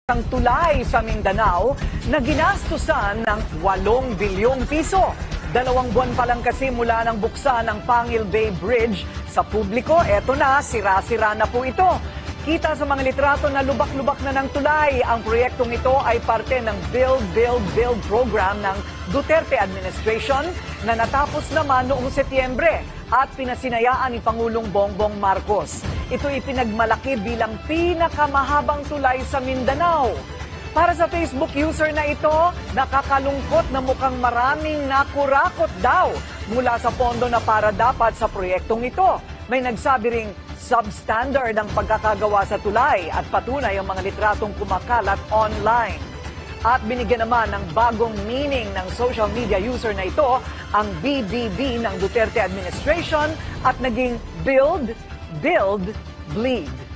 Ang tulay sa Mindanao na ginastusan ng 8 bilyong piso. 2 buwan pa lang kasi mula nang buksan ang Pangil Bay Bridge sa publiko, eto na, sira-sira na po ito. Kita sa mga litrato na lubak-lubak na ng tulay. Ang proyektong ito ay parte ng Build, Build, Build program ng Duterte administration na natapos naman noong Setyembre at pinasinayaan ni Pangulong Bongbong Marcos. Ito ipinagmalaki bilang pinakamahabang tulay sa Mindanao. Para sa Facebook user na ito, nakakalungkot na mukhang maraming nakurakot daw mula sa pondo na para dapat sa proyektong ito. May nagsabi ring substandard ang pagkakagawa sa tulay at patunay ang mga litratong kumakalat online. At binigyan naman ng bagong meaning ng social media user na ito ang BBB ng Duterte administration at naging Build, Build, Bleed.